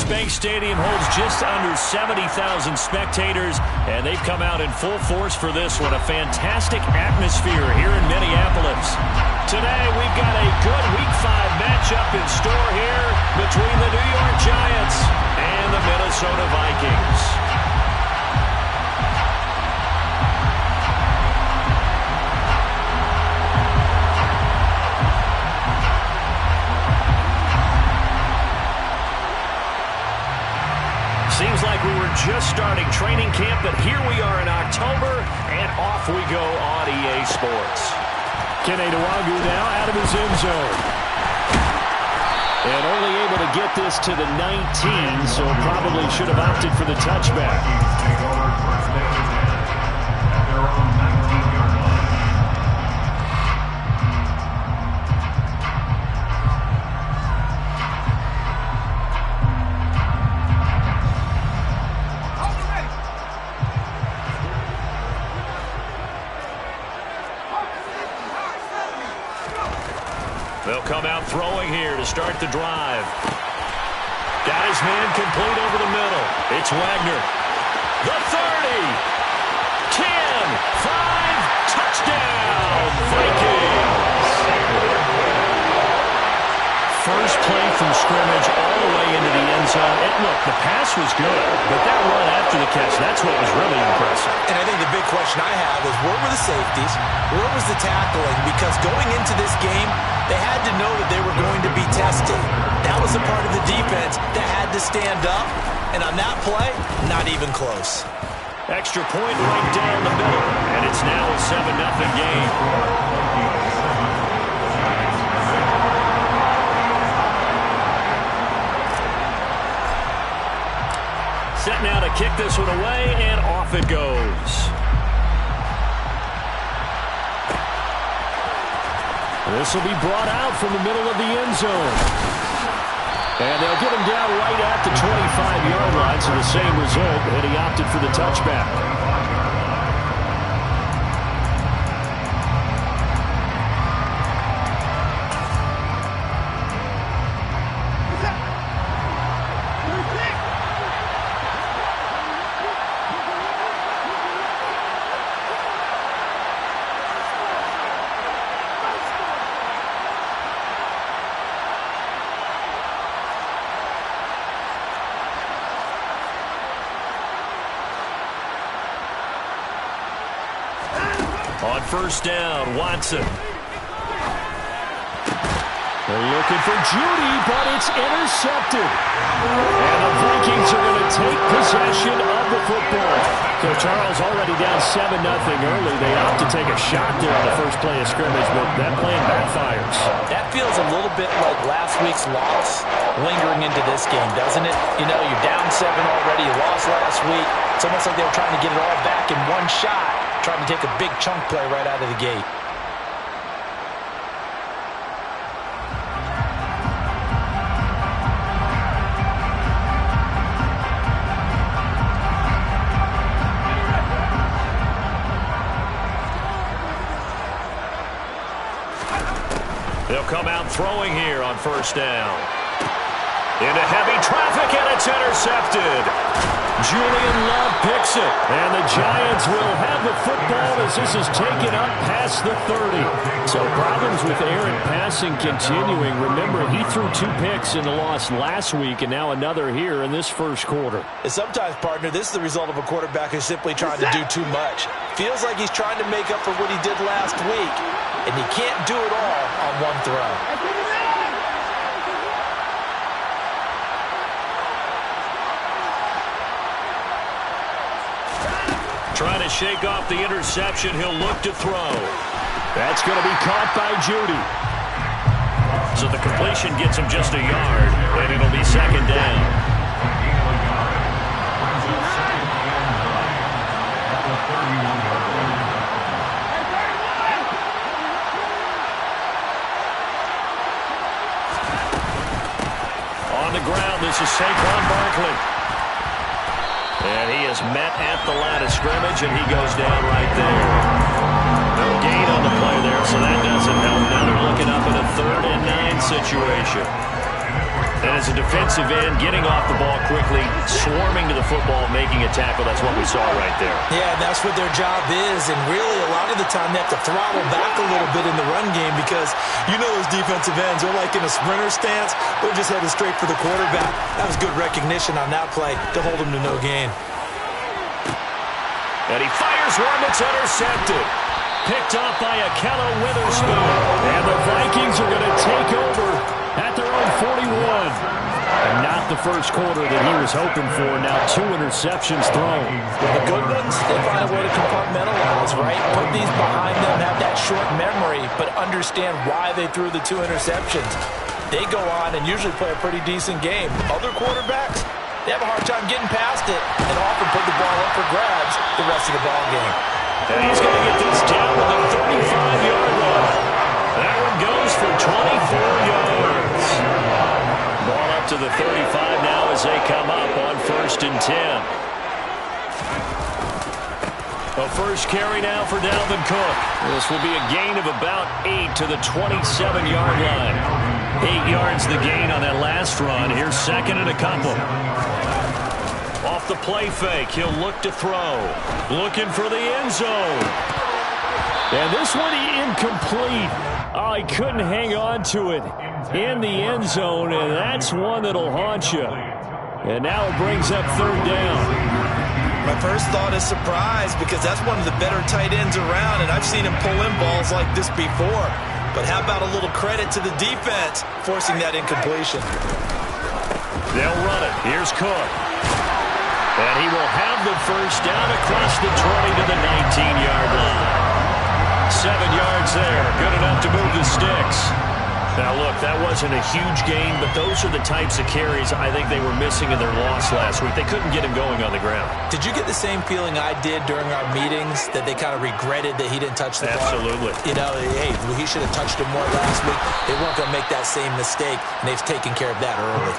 Bank Stadium holds just under 70,000 spectators, and they've come out in full force for this one. A fantastic atmosphere here in Minneapolis. Today, we've got a good Week 5 matchup in store here between the New York Giants and the Minnesota Vikings. Seems like we were just starting training camp, but here we are in October, and off we go on EA Sports. Kene Nwagu now out of his end zone. And only able to get this to the 19, so probably should have opted for the touchback. Take over first down at their own 19-yard line. They'll come out throwing here to start the drive. Got his man complete over the middle. It's Wagner. The 30. 10. 5. Touchdown. Vikings. First play from scrimmage all the way into the end zone. And look, the pass was good, but that run after the catch, that's what was really impressive. And I think the big question I have is where were the safeties? Where was the tackling? Because going into this game, they had to know that they were going to be tested. That was a part of the defense that had to stand up. And on that play, not even close. Extra point right down the middle. And it's now a 7-0 game. Set now to kick this one away, and off it goes. This will be brought out from the middle of the end zone. And they'll get him down right at the 25-yard line, so the same result, and he opted for the touchback. On first down, Watson. They're looking for Judy, but it's intercepted. And the Vikings are going to take possession of the football. So Charles already down 7-0 early. They opt to take a shot there on the first play of scrimmage, but that plan backfires. That feels a little bit like last week's loss lingering into this game, doesn't it? You know, you're down 7 already. You lost last week. It's almost like they were trying to get it all back in one shot, trying to take a big chunk play right out of the gate. They'll come out throwing here on first down. Into heavy traffic, and it's intercepted. Julian Love picks it, and the Giants will have the football as this is taken up past the 30. So problems with Aaron passing continuing. Remember, he threw 2 picks in the loss last week, and now another here in this first quarter. And sometimes, partner, this is the result of a quarterback who's simply trying to do too much. Feels like he's trying to make up for what he did last week, and he can't do it all on one throw. Trying to shake off the interception. He'll look to throw. That's going to be caught by Judy. So the completion gets him just a yard, and it'll be second down. On the ground, this is Saquon Barkley. And he is met at the line of scrimmage, and he goes down right there. No gain on the play there, so that doesn't help. Now they're looking up at a 3rd and 9 situation. And as a defensive end, getting off the ball quickly, swarming to the football, making a tackle, that's what we saw right there. Yeah, that's what their job is, and really a lot of the time they have to throttle back a little bit in the run game because you know those defensive ends, they're like in a sprinter stance, they're just headed straight for the quarterback. That was good recognition on that play to hold him to no gain. And he fires one that's intercepted. Picked up by Akello Witherspoon. And the Vikings are going to take over at their own 41. And not the first quarter that he was hoping for. Now 2 interceptions thrown. The good ones, they find a way to compartmentalize, right? Put these behind them, have that short memory, but understand why they threw the 2 interceptions. They go on and usually play a pretty decent game. Other quarterbacks, they have a hard time getting past it and often put the ball up for grabs the rest of the ball game. And he's going to get this down to the 35-yard line. That one goes for 24 yards. Ball up to the 35 now as they come up on 1st and 10. A first carry now for Dalvin Cook. This will be a gain of about 8 to the 27-yard line. 8 yards the gain on that last run. Here's 2nd and a couple. Off the play fake, he'll look to throw. Looking for the end zone. And this one incomplete. Oh, he couldn't hang on to it in the end zone, and that's one that'll haunt you. And now it brings up 3rd down. My first thought is surprise because that's one of the better tight ends around, and I've seen him pull in balls like this before. But how about a little credit to the defense forcing that incompletion? They'll run it. Here's Cook. And he will have the first down across the 20 to the 19-yard line. 7 yards there. Good enough to move the sticks. Now, look, that wasn't a huge gain, but those are the types of carries I think they were missing in their loss last week. They couldn't get him going on the ground. Did you get the same feeling I did during our meetings, that they kind of regretted that he didn't touch the ball? Absolutely. You know, hey, he should have touched it more last week. They weren't going to make that same mistake, and they've taken care of that early.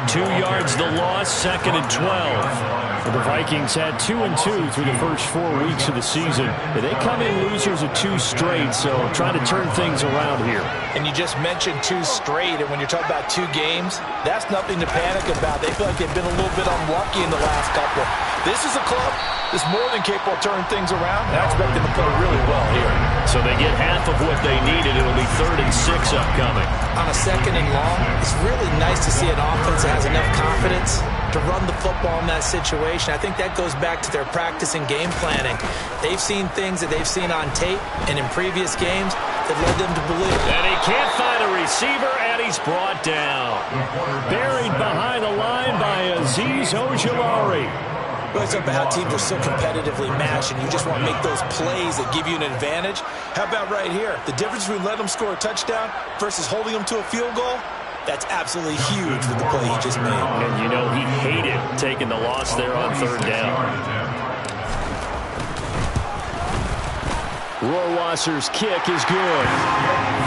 2 yards the loss, 2nd and 12. The Vikings had 2 and 2 through the first 4 weeks of the season. They come in losers of 2 straight, so trying to turn things around here. And you just mentioned 2 straight, and when you're talking about 2 games, that's nothing to panic about. They feel like they've been a little bit unlucky in the last couple. This is a club that's more than capable of turning things around, and I expect them to play really well here. So they get half of what they needed. It'll be 3rd and 6 upcoming. On a 2nd and long, it's really nice to see an offense that has enough confidence to run the football in that situation. I think that goes back to their practice and game planning. They've seen things that they've seen on tape and in previous games that led them to believe. And he can't find a receiver, and he's brought down. Buried behind the line by Azeez Ojulari. Well, it's about how teams are so competitively matched, and you just want to make those plays that give you an advantage. How about right here? The difference between letting them score a touchdown versus holding them to a field goal? That's absolutely huge with the play he just made. And you know he hated taking the loss there on 3rd down. Rohrwasser's kick is good.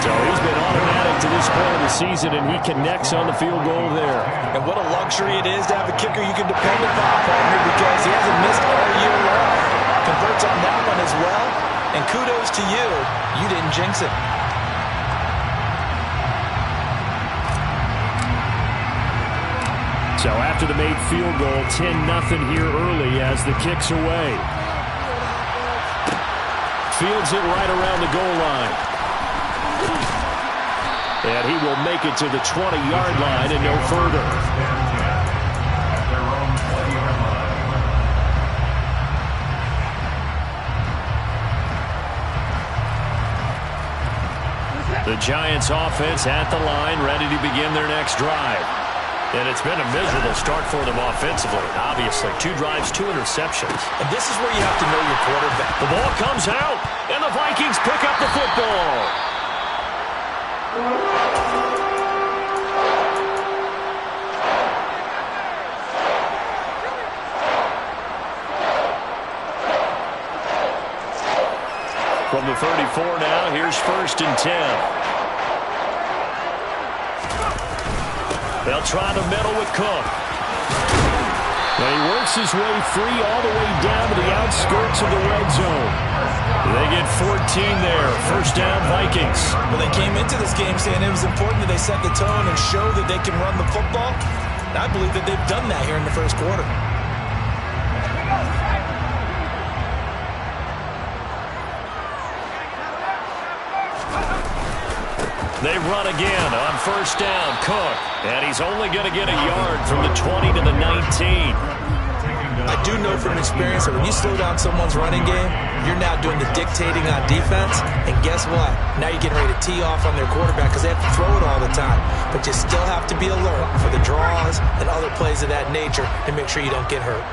So he's been automatic to this point of the season, and he connects on the field goal there. And what a luxury it is to have a kicker you can depend upon, partner, because he hasn't missed all year long. Converts on that one as well. And kudos to you. You didn't jinx it. So after the made field goal, 10-0 here early as the kick's away. Fields it right around the goal line. And he will make it to the 20-yard line and no further. The Giants offense at the line, ready to begin their next drive. And it's been a miserable start for them offensively, obviously. 2 drives, 2 interceptions. And this is where you have to know your quarterback. The ball comes out, and the Vikings pick up the football. From the 34 now, here's 1st and 10. They'll try the middle with Cook. And he works his way free all the way down to the outskirts of the red zone. They get 14 there. First down, Vikings. Well, they came into this game saying it was important that they set the tone and show that they can run the football. And I believe that they've done that here in the first quarter. They run again on first down. Cook. And he's only going to get a yard from the 20 to the 19. I do know from experience that when you slow down someone's running game, you're now doing the dictating on defense. And guess what? Now you're getting ready to tee off on their quarterback because they have to throw it all the time. But you still have to be alert for the draws and other plays of that nature and make sure you don't get hurt.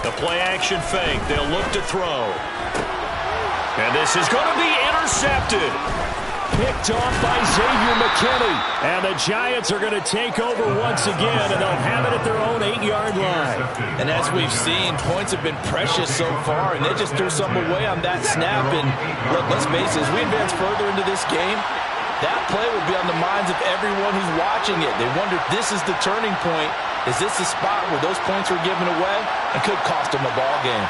The play-action fake. They'll look to throw. And this is going to be intercepted. Picked off by Xavier McKinney. And the Giants are going to take over once again, and they'll have it at their own 8-yard line. And as we've seen, points have been precious so far, and they just threw some away on that snap. And look, let's face it, as we advance further into this game, that play will be on the minds of everyone who's watching it. They wonder if this is the turning point. Is this the spot where those points were given away and could cost them a ball game?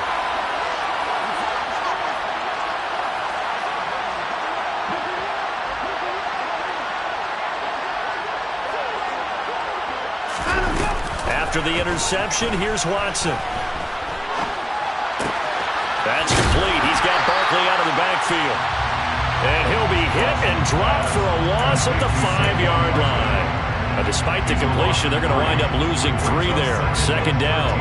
After the interception, here's Watson. That's complete. He's got Barkley out of the backfield. And he'll be hit and dropped for a loss at the 5-yard line. Now, despite the completion, they're going to wind up losing 3 there. Second down.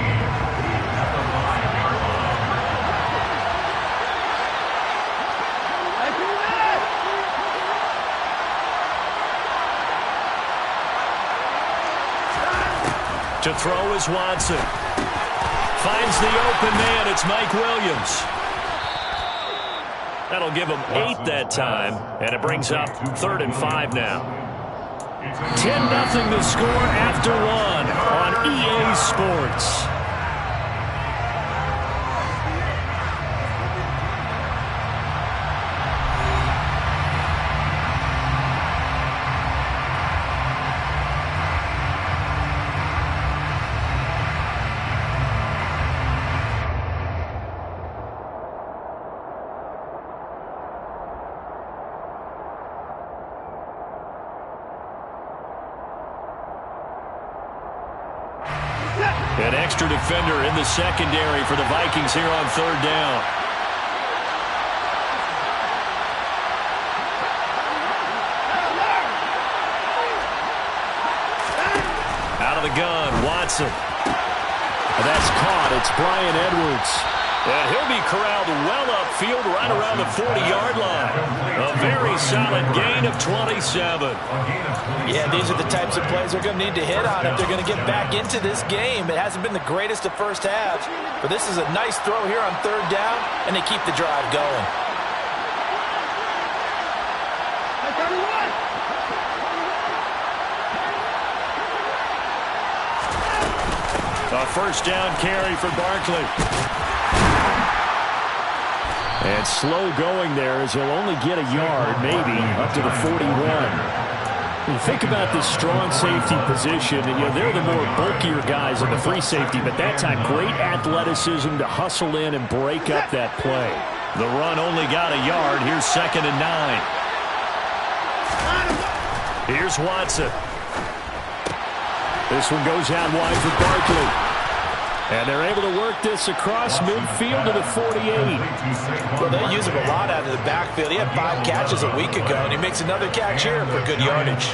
To throw is Watson. Finds the open man. It's Mike Williams. That'll give him 8 that time, and it brings up 3rd and 5 now. 10-0 the score after 1 on EA Sports. An extra defender in the secondary for the Vikings here on 3rd down. Out of the gun, Watson. That's caught. It's Bryan Edwards. And he'll be corralled well upfield right around the 40-yard line. A very solid gain of 27. Yeah, these are the types of plays they're going to need to hit on if they're going to get back into this game. It hasn't been the greatest of first halves, but this is a nice throw here on 3rd down, and they keep the drive going. A first down carry for Barkley. And slow going there as he'll only get a yard, maybe, up to the 41. You think about this strong safety position, and they're the more bulkier guys in the free safety, but that time great athleticism to hustle in and break up that play. The run only got a yard. Here's 2nd and 9. Here's Watson. This one goes out wide for Barkley. And they're able to work this across midfield to the 48. Well, they use him a lot out of the backfield. He had 5 catches a week ago, and he makes another catch here for good yardage.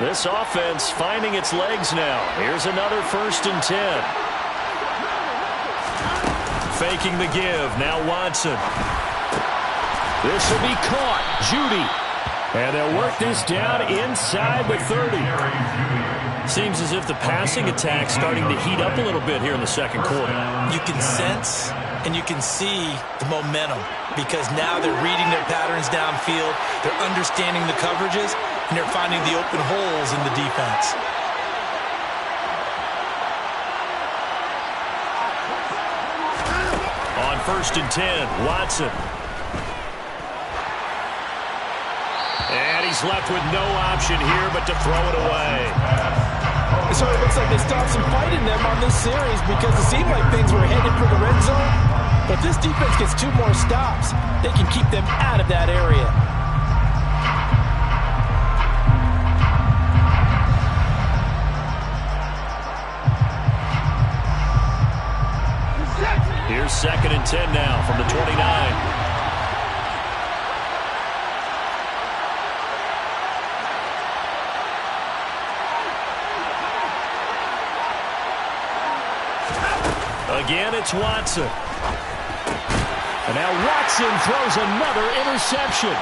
This offense finding its legs now. Here's another 1st and 10. Faking the give. Now Watson. This will be caught. Judy. And they'll work this down inside the 30. Seems as if the passing attack's starting to heat up a little bit here in the second quarter. You can sense and you can see the momentum because now they're reading their patterns downfield, they're understanding the coverages, and they're finding the open holes in the defense. On 1st and 10, Watson. And he's left with no option here but to throw it away. So it looks like they stopped some fight in them on this series because it seemed like things were headed for the red zone. But if this defense gets 2 more stops, they can keep them out of that area. Here's 2nd and 10 now from the 29. Again, it's Watson. And now Watson throws another interception.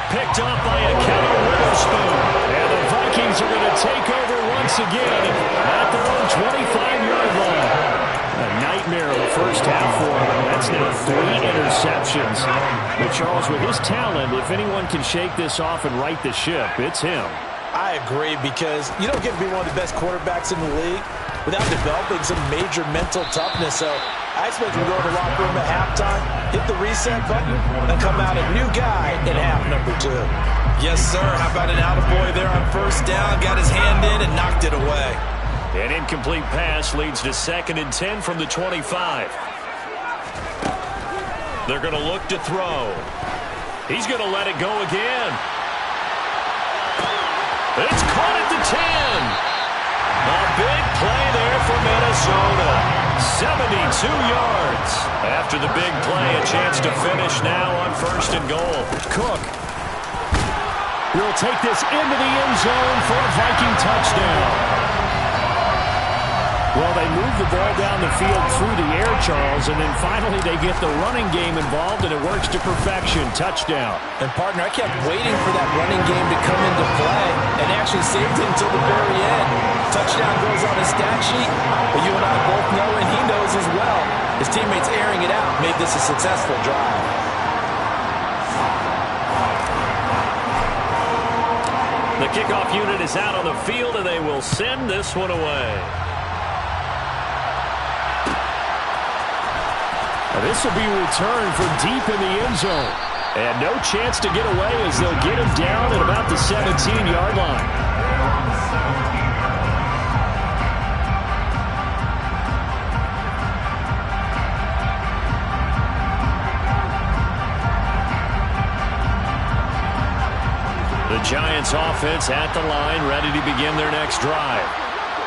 Picked up by a Keller Witherspoon. And the Vikings are going to take over once again at their own 25-yard line. A nightmare of the first half for him. That's now 3 interceptions. But Charles, with his talent, if anyone can shake this off and right the ship, it's him. I agree, because you don't get to be one of the best quarterbacks in the league without developing some major mental toughness. So I expect him to go to the locker room at halftime, hit the reset button, and come out a new guy in half number 2. Yes, sir. How about an attaboy there on first down? Got his hand in and knocked it away. An incomplete pass leads to 2nd and 10 from the 25. They're going to look to throw. He's going to let it go again. It's caught at the 10. A big play there for Minnesota. 72 yards. After the big play, a chance to finish now on 1st and goal. Cook will take this into the end zone for a Viking touchdown. Well, they move the ball down the field through the air, Charles, and then finally they get the running game involved, and it works to perfection. Touchdown. And, partner, I kept waiting for that running game to come into play and actually saved it until the very end. Touchdown goes on his stat sheet, but you and I both know, and he knows as well, his teammates airing it out made this a successful drive. The kickoff unit is out on the field, and they will send this one away. This will be returned from deep in the end zone. And no chance to get away as they'll get him down at about the 17-yard line. The Giants offense at the line, ready to begin their next drive.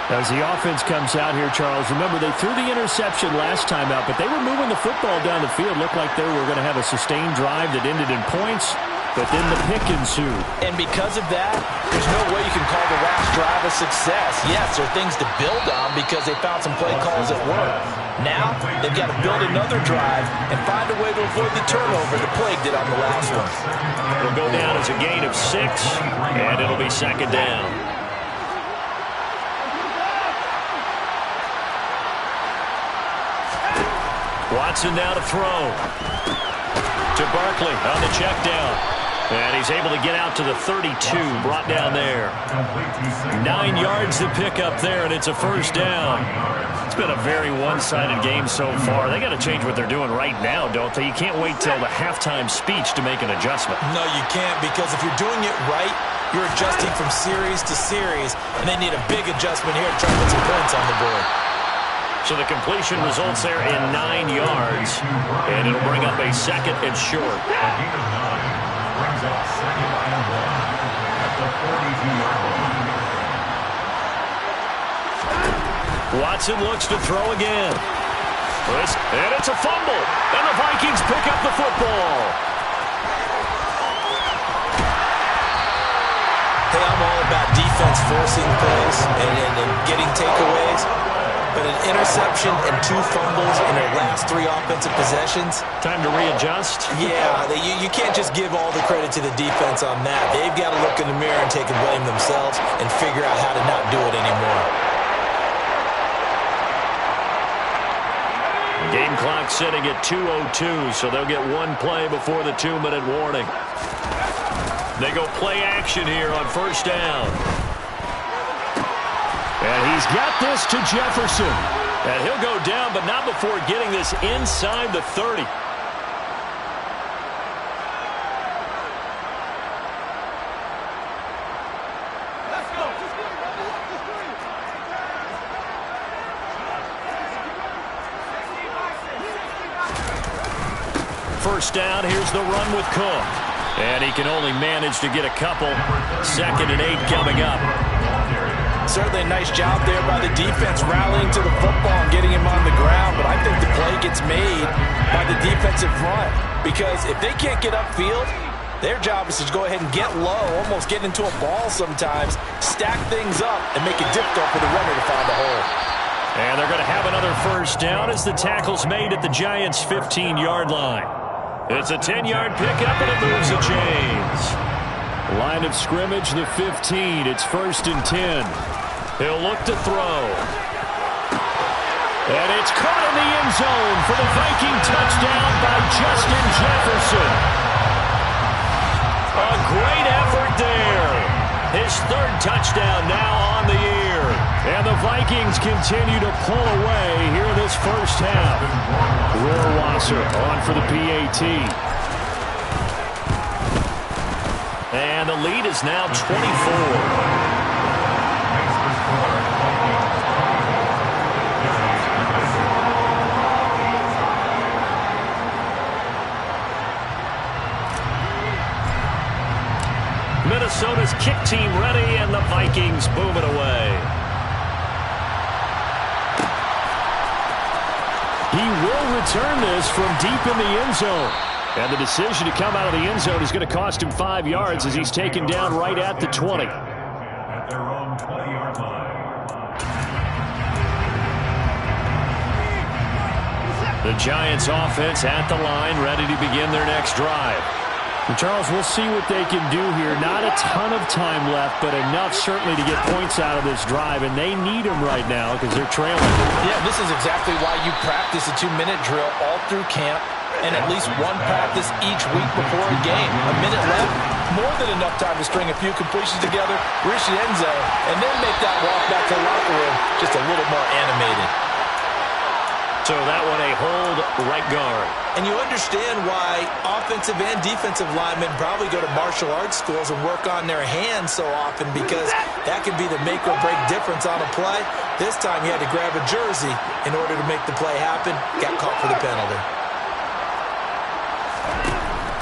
As the offense comes out here, Charles, remember they threw the interception last time out, but they were moving the football down the field. Looked like they were going to have a sustained drive that ended in points, but then the pick ensued. And because of that, there's no way you can call the last drive a success. Yes, there are things to build on because they found some play calls that work. Now, they've got to build another drive and find a way to avoid the turnover the Plague did on the last one. It'll go down as a gain of 6, and it'll be 2nd down. Watson now to throw. To Barkley on the check down. And he's able to get out to the 32, brought down there. 9 yards to pick up there, and it's a 1st down. It's been a very one-sided game so far. They got to change what they're doing right now, don't they? You can't wait till the halftime speech to make an adjustment. No, you can't, because if you're doing it right, you're adjusting from series to series, and they need a big adjustment here to try to put some points on the board. So the completion results there in 9 yards, and it'll bring up a 2nd and short. Brings up 2nd and 1 at the 42-yard line. Watson looks to throw again. And it's a fumble, and the Vikings pick up the football. Hey, I'm all about defense forcing plays and getting takeaways. But an interception and 2 fumbles in their last 3 offensive possessions. Time to readjust? Yeah, you can't just give all the credit to the defense on that. They've got to look in the mirror and take and blame themselves and figure out how to not do it anymore. Game clock sitting at 2:02, so they'll get 1 play before the 2-minute warning. They go play action here on 1st down. And he's got this to Jefferson. And he'll go down, but not before getting this inside the 30. first down. Here's the run with Cook. And he can only manage to get a couple. 2nd and 8 coming up. Certainly a nice job there by the defense rallying to the football and getting him on the ground. But I think the play gets made by the defensive front. Because if they can't get upfield, their job is to go ahead and get low, almost get into a ball sometimes, stack things up, and make it difficult for the runner to find a hole. And they're going to have another first down as the tackle's made at the Giants' 15-yard line. It's a 10-yard pickup, and it moves the chains. Line of scrimmage, the 15. It's 1st and 10. He'll look to throw. And it's caught in the end zone for the Viking touchdown by Justin Jefferson. A great effort there. His 3rd touchdown now on the year. And the Vikings continue to pull away here in this first half. Rohrwasser on for the PAT. And the lead is now 24. Minnesota's kick team ready, and the Vikings boom it away. He will return this from deep in the end zone. And the decision to come out of the end zone is going to cost him 5 yards as he's taken down right at the 20. At their own 20-yard line. The Giants offense at the line, ready to begin their next drive. And Charles, we'll see what they can do here. Not a ton of time left, but enough certainly to get points out of this drive, and they need them right now because they're trailing. Yeah, this is exactly why you practice a 2-minute drill all through camp and at least one practice each week before a game. A minute left, more than enough time to string a few completions together, reach the end zone, and then make that walk back to the locker room just a little more animated. So that one a hold right guard. And you understand why offensive and defensive linemen probably go to martial arts schools and work on their hands so often, because that can be the make or break difference on a play. This time he had to grab a jersey in order to make the play happen. Got caught for the penalty.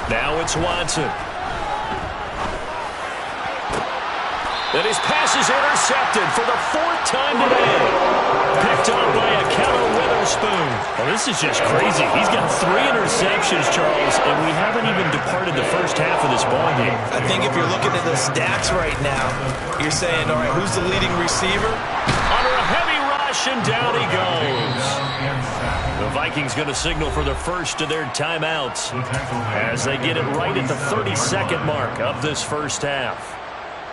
Now it's Watson. And his pass is intercepted for the 4th time today. Picked up by a Keller Witherspoon. Well, this is just crazy. He's got 3 interceptions, Charles, and we haven't even departed the first half of this ballgame. I think if you're looking at the stats right now, you're saying, all right, who's the leading receiver? Under a heavy rush, and down he goes. The Vikings going to signal for the first of their timeouts as they get it right at the 32nd mark of this first half.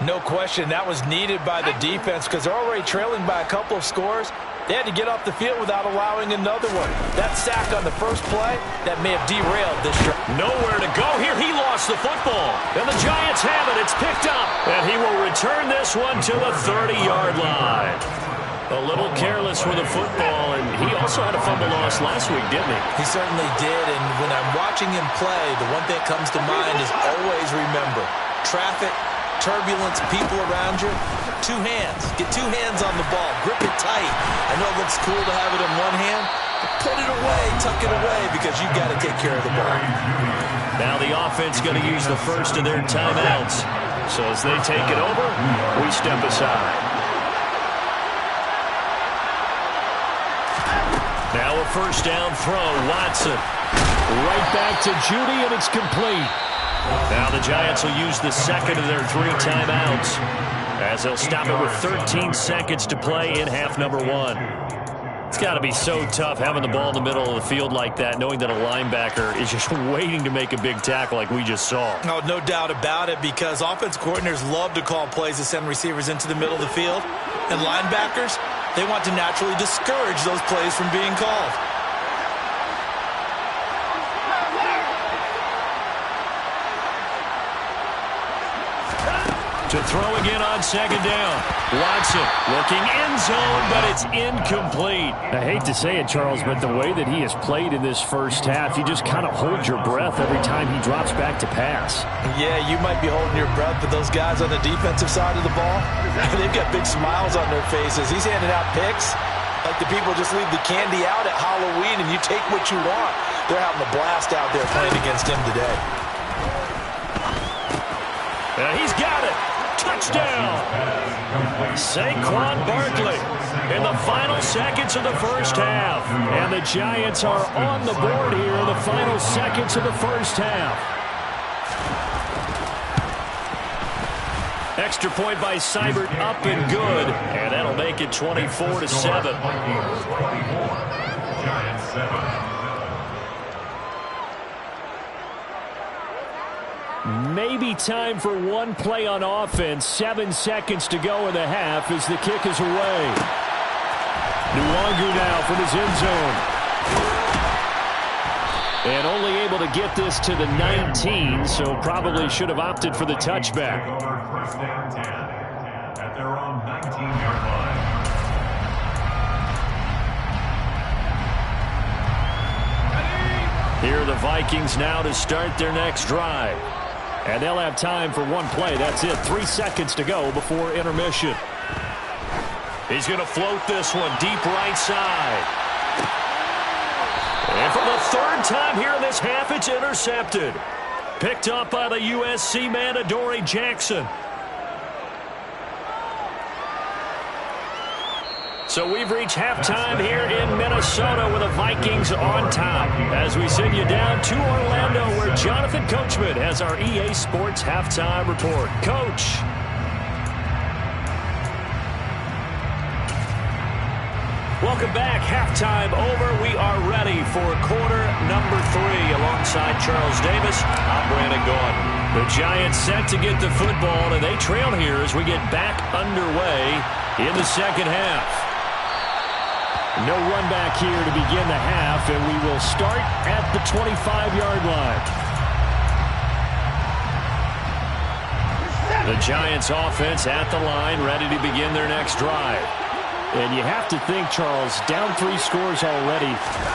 No question, that was needed by the defense because they're already trailing by a couple of scores. They had to get off the field without allowing another one. That sack on the first play, that may have derailed this drive. Nowhere to go here. He lost the football. And the Giants have it. It's picked up. And he will return this one to the 30-yard line. A little careless with the football, and he also had a fumble loss last week, didn't he? He certainly did, and when I'm watching him play, the one thing that comes to mind is always remember, traffic, turbulence, people around you, 2 hands. Get 2 hands on the ball. Grip it tight. I know it looks cool to have it in one hand, but put it away, tuck it away, because you've got to take care of the ball. Now the offense going to use the first of their timeouts. So as they take it over, we step aside. Now a first down throw. Watson. Right back to Judy, and it's complete. Now the Giants will use the second of their 3 timeouts as they'll stop it with 13 seconds to play in half number 1. It's got to be so tough having the ball in the middle of the field like that, knowing that a linebacker is just waiting to make a big tackle like we just saw. Oh, no doubt about it, because offense coordinators love to call plays to send receivers into the middle of the field. And linebackers, they want to naturally discourage those plays from being called. To throw again on second down. Watson looking end zone, but it's incomplete. I hate to say it, Charles, but the way that he has played in this first half, you just kind of hold your breath every time he drops back to pass. Yeah, you might be holding your breath, but those guys on the defensive side of the ball, they've got big smiles on their faces. He's handing out picks like the people just leave the candy out at Halloween and you take what you want. They're having a blast out there playing against him today. He's got it. Touchdown. Saquon Barkley in the final seconds of the first half. And the Giants are on the board here in the final seconds of the first half. Extra point by Seibert, up and good. And that'll make it 24-7. Giants 7. Maybe time for one play on offense. 7 seconds to go in the half as the kick is away. Nwangu now from his end zone. And only able to get this to the 19, so probably should have opted for the touchback. First down 10 at their own 19-yard line. Here are the Vikings now to start their next drive. And they'll have time for one play. That's it. 3 seconds to go before intermission. He's going to float this one deep right side. And for the third time here in this half, it's intercepted. Picked up by the USC man, Adoree Jackson. So we've reached halftime here in Minnesota with the Vikings on top. As we send you down to Orlando, where Jonathan Coachman has our EA Sports halftime report. Coach. Welcome back. Halftime over. We are ready for quarter number 3. Alongside Charles Davis, I'm Brandon Gaudin. The Giants set to get the football, and they trail here as we get back underway in the second half. No run back here to begin the half, and we will start at the 25-yard line. The Giants offense at the line, ready to begin their next drive. And you have to think, Charles, down 3 scores already,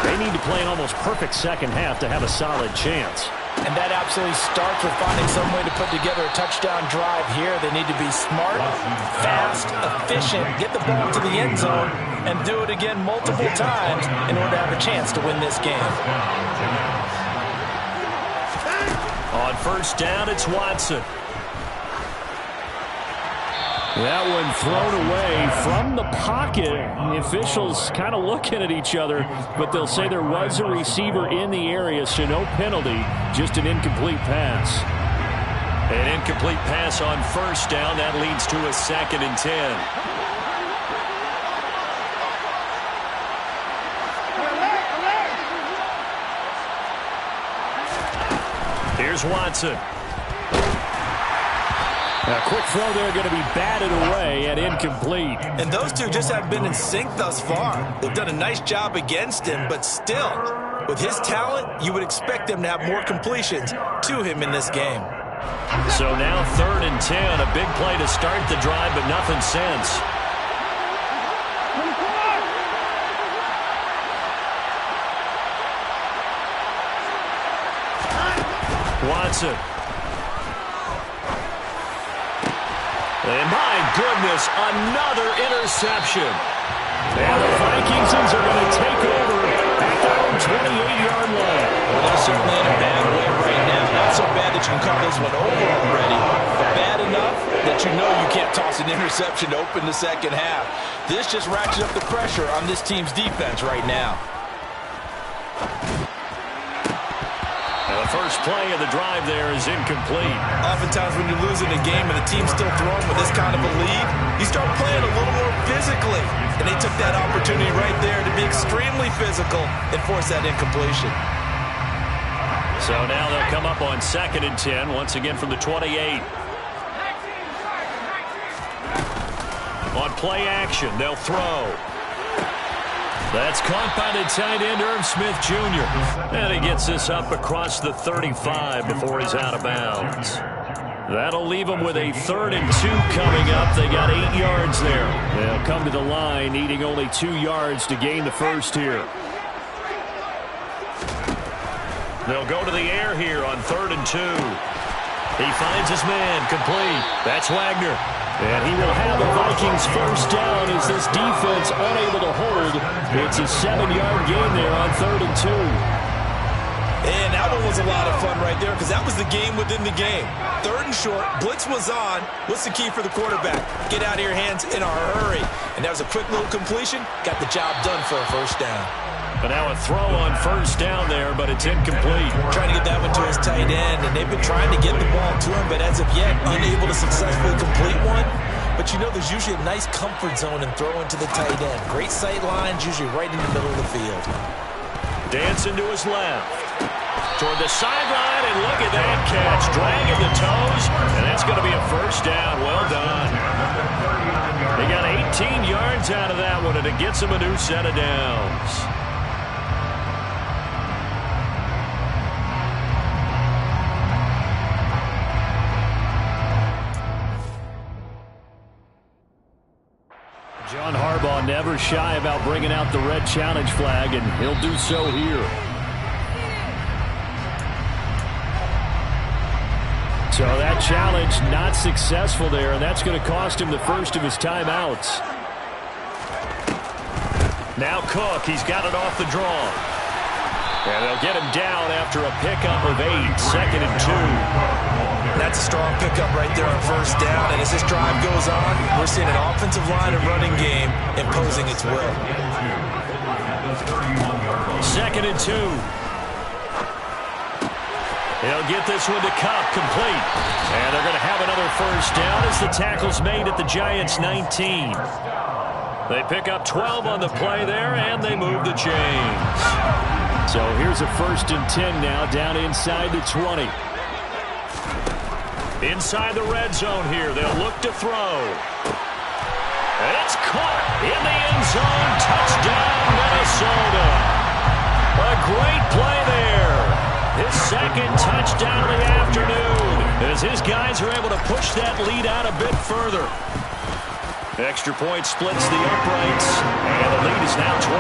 they need to play an almost perfect second half to have a solid chance. And that absolutely starts with finding some way to put together a touchdown drive here. They need to be smart, fast, efficient, get the ball to the end zone, and do it again multiple times in order to have a chance to win this game. On first down, it's Watson. That one thrown away from the pocket. The officials kind of looking at each other, but they'll say there was a receiver in the area, so no penalty, just an incomplete pass. An incomplete pass on first down. That leads to a 2nd and 10. Here's Watson. A quick throw there going to be batted away and incomplete. And those two just haven't been in sync thus far. They've done a nice job against him, but still, with his talent, you would expect them to have more completions to him in this game. So now 3rd and 10, a big play to start the drive, but nothing since. Watson. And my goodness, another interception. And the Vikings are going to take over at their own 28-yard line. Well, they're certainly in a bad way right now. Not so bad that you can call this one over already, but bad enough that you know you can't toss an interception to open the second half. This just ratchets up the pressure on this team's defense right now. The first play of the drive there is incomplete. Oftentimes when you're losing a game and the team's still throwing with this kind of a lead, you start playing a little more physically. And they took that opportunity right there to be extremely physical and force that incompletion. So now they'll come up on 2nd and 10, once again from the 28. On play action, they'll throw. That's caught by the tight end, Irv Smith Jr. And he gets this up across the 35 before he's out of bounds. That'll leave them with a 3rd and 2 coming up. They got 8 yards there. They'll come to the line, needing only 2 yards to gain the first here. They'll go to the air here on 3rd and 2. He finds his man, complete. That's Wagner. And he will have the Vikings first down as this defense unable to hold. It's a 7-yard gain there on 3rd and 2. And that one was a lot of fun right there because that was the game within the game. 3rd and short, blitz was on. What's the key for the quarterback? Get out of your hands in a hurry. And that was a quick little completion. Got the job done for a first down. But now a throw on first down there, but it's incomplete. Trying to get that one to his tight end, and they've been trying to get the ball to him, but as of yet, unable to successfully complete one. But you know there's usually a nice comfort zone in throwing to the tight end. Great sight lines, usually right in the middle of the field. Dancing to his left. Toward the sideline, and look at that catch. Dragging the toes, and that's going to be a first down. Well done. They got 18 yards out of that one, and it gets them a new set of downs. John Harbaugh never shy about bringing out the red challenge flag, and he'll do so here. So that challenge not successful there, and that's going to cost him the first of his timeouts. Now Cook, he's got it off the draw. And they'll get him down after a pickup of 8, 2nd and 2. That's a strong pickup right there on first down, and as this drive goes on, we're seeing an offensive line and running game imposing its will. 2nd and 2. He'll get this one to Cup, complete. And they're going to have another first down as the tackle's made at the Giants' 19. They pick up 12 on the play there, and they move the chains. So here's a 1st and 10 now, down inside the 20. Inside the red zone here, they'll look to throw. And it's caught in the end zone. Touchdown, Minnesota. A great play there. His 2nd touchdown of the afternoon as his guys are able to push that lead out a bit further. Extra point splits the uprights, and the lead is now 24.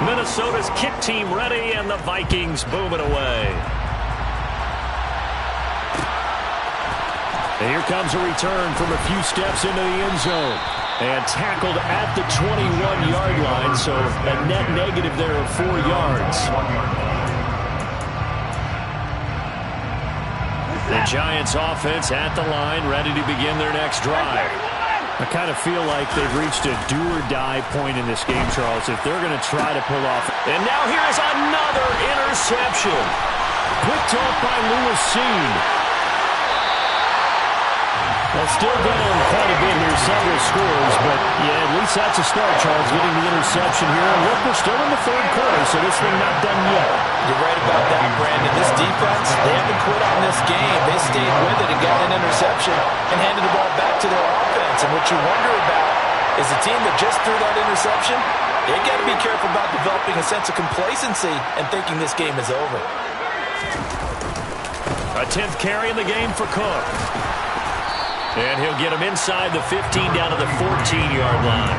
Minnesota's kick team ready, and the Vikings booming away. And here comes a return from a few steps into the end zone. And tackled at the 21-yard line, so a net negative there of 4 yards. The Giants offense at the line, ready to begin their next drive. I kind of feel like they've reached a do-or-die point in this game, Charles, if they're going to try to pull off. And now here's another interception. Picked off by Lewis Seen. Well, still down quite a bit here, several scores, but yeah, at least that's a start, Charles, getting the interception here. And look, we're still in the 3rd quarter, so this thing not done yet. You're right about that, Brandon. This defense, they haven't quit on this game. They stayed with it and got an interception and handed the ball back to their offense. And what you wonder about is the team that just threw that interception, they got to be careful about developing a sense of complacency and thinking this game is over. A 10th carry in the game for Cook. And he'll get him inside the 15 down to the 14-yard line.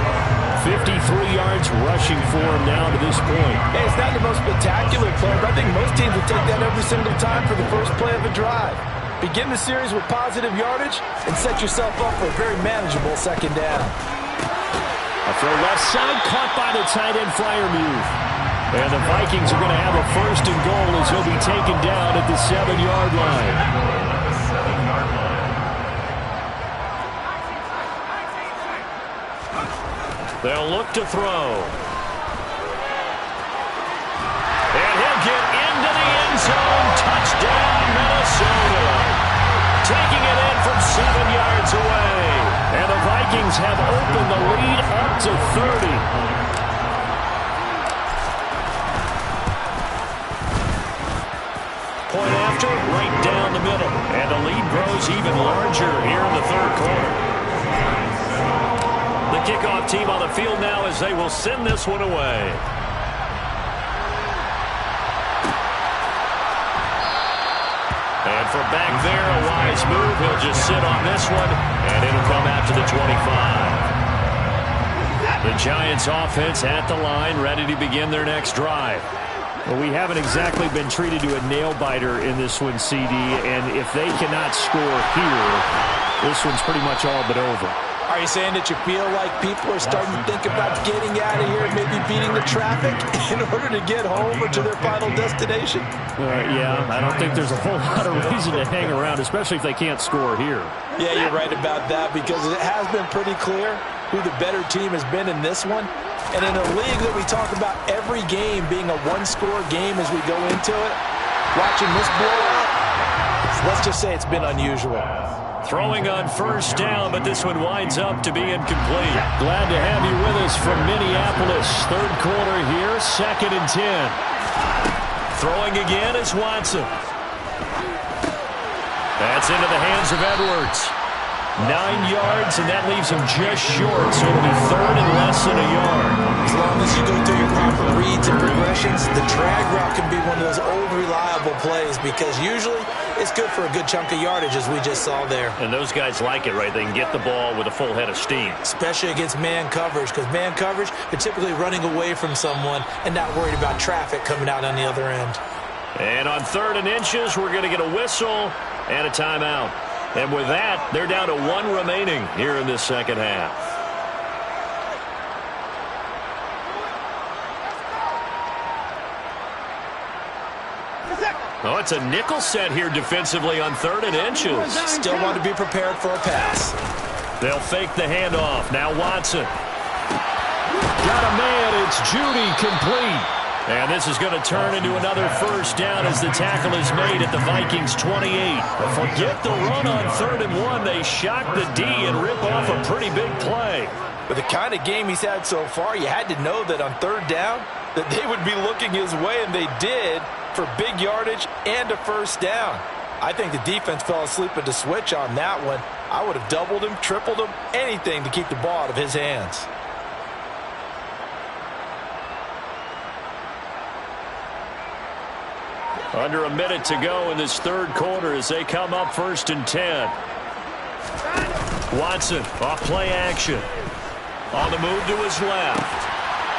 53 yards rushing for him now to this point. Hey, it's not the most spectacular play, but I think most teams will take that every single time for the first play of a drive. Begin the series with positive yardage and set yourself up for a very manageable 2nd down. A throw left side, caught by the tight end Freiermuth. And the Vikings are going to have a 1st and goal as he'll be taken down at the 7-yard line. They'll look to throw. And he'll get into the end zone. Touchdown, Minnesota. Taking it in from 7 yards away. And the Vikings have opened the lead up to 30. Point after, right down the middle. And the lead grows even larger here in the 3rd quarter. The kickoff team on the field now as they will send this one away. And from back there, a wise move. He'll just sit on this one, and it'll come out to the 25. The Giants offense at the line, ready to begin their next drive. Well, we haven't exactly been treated to a nail-biter in this one, CD, and if they cannot score here, this one's pretty much all but over. Are you saying that you feel like people are starting to think about getting out of here and maybe beating the traffic in order to get home or to their final destination? Yeah, I don't think there's a whole lot of reason to hang around, especially if they can't score here. Yeah, you're right about that because it has been pretty clear who the better team has been in this one. And in a league that we talk about every game being a one-score game as we go into it, watching this blowout, let's just say it's been unusual. Throwing on first down, but this one winds up to be incomplete. Glad to have you with us from Minneapolis. Third quarter here, 2nd and 10. Throwing again is Watson. That's into the hands of Edwards. 9 yards, and that leaves him just short, so it'll be 3rd and less than a yard. As long as you go through your proper reads and progressions, the drag route can be one of those old reliable plays because usually it's good for a good chunk of yardage, as we just saw there. And those guys like it, right? They can get the ball with a full head of steam. Especially against man coverage, because man coverage, they're typically running away from someone and not worried about traffic coming out on the other end. And on 3rd and inches, we're going to get a whistle and a timeout. And with that, they're down to 1 remaining here in this second half. Oh, it's a nickel set here defensively on 3rd and inches. Still want to be prepared for a pass. They'll fake the handoff. Now Watson. Got a man. It's Judy complete. And this is going to turn into another first down as the tackle is made at the Vikings 28. Forget the run on 3rd and 1. They shock the D and rip off a pretty big play. With the kind of game he's had so far, you had to know that on 3rd down that they would be looking his way, and they did, for big yardage and a first down. I think the defense fell asleep at the switch on that one. I would have doubled him, tripled him, anything to keep the ball out of his hands. Under a minute to go in this 3rd quarter as they come up 1st and 10. Watson off play action. On the move to his left.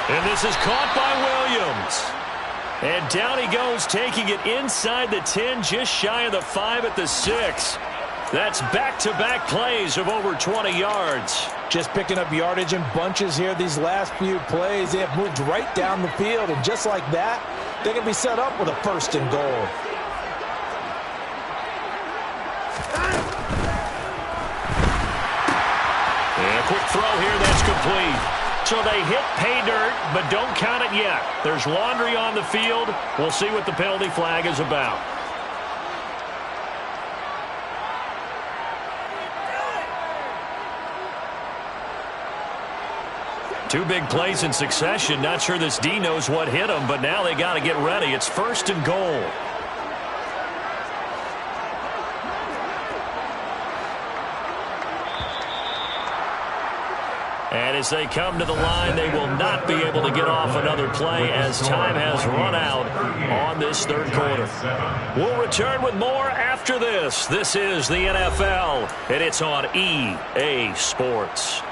And this is caught by Williams. And down he goes, taking it inside the 10, just shy of the 5 at the 6. That's back-to-back plays of over 20 yards. Just picking up yardage in bunches here these last few plays. They have moved right down the field, and just like that, they can be set up with a 1st and goal. And a quick throw here, that's complete. So they hit pay dirt, but don't count it yet. There's laundry on the field. We'll see what the penalty flag is about. Two big plays in succession. Not sure this D knows what hit him, but now they got to get ready. It's 1st and goal. And as they come to the line, they will not be able to get off another play as time has run out on this 3rd quarter. We'll return with more after this. This is the NFL, and it's on EA Sports.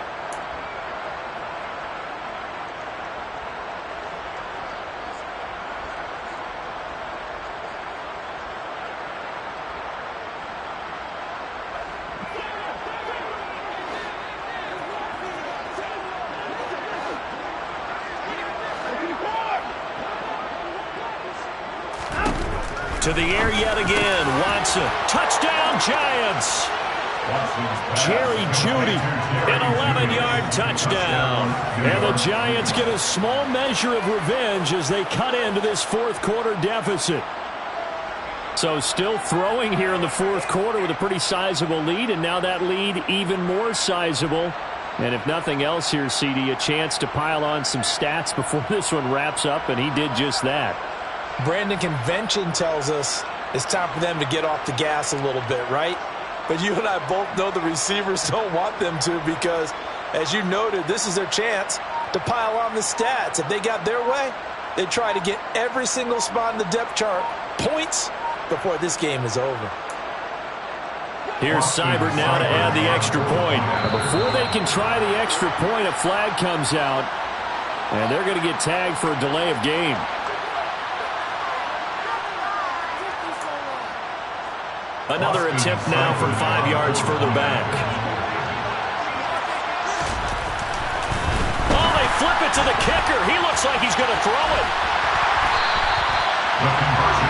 To the air yet again. Watson. Touchdown, Giants. Jerry Jeudy, an 11-yard touchdown. And the Giants get a small measure of revenge as they cut into this 4th quarter deficit. So still throwing here in the 4th quarter with a pretty sizable lead, and now that lead even more sizable. And if nothing else here, CD, a chance to pile on some stats before this one wraps up, and he did just that. Brandon, convention tells us it's time for them to get off the gas a little bit, right? But you and I both know the receivers don't want them to because, as you noted, this is their chance to pile on the stats. If they got their way, they try to get every single spot in the depth chart points before this game is over. Here's Seibert now to add the extra point. Before they can try the extra point, a flag comes out, and they're going to get tagged for a delay of game. Another attempt now from 5 yards further back. Oh, they flip it to the kicker. He looks like he's going to throw it. The conversion